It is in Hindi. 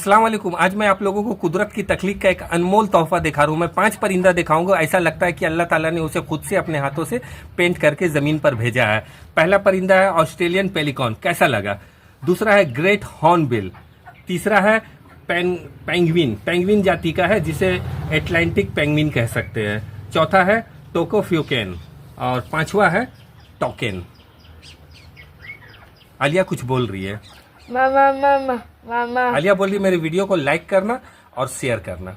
अस्सलाम वालेकुम। आज मैं आप लोगों को कुदरत की तख्लीक का एक अनमोल तोहफा दिखा रहा हूँ। मैं 5 परिंदा दिखाऊंगा। ऐसा लगता है कि अल्लाह ताला ने उसे खुद से अपने हाथों से पेंट करके जमीन पर भेजा है। पहला परिंदा है ऑस्ट्रेलियन पेलिकॉन, कैसा लगा। दूसरा है ग्रेट हॉर्नबिल। तीसरा है पेंगुइन, पेंगुइन जाति का है जिसे एटलांटिक पेंगुइन कह सकते हैं। चौथा है टोकोफ्यूकेन और पांचवा है टोकेन। आलिया कुछ बोल रही है। मामा मामा मामा आलिया बोल रही मेरे वीडियो को लाइक करना और शेयर करना।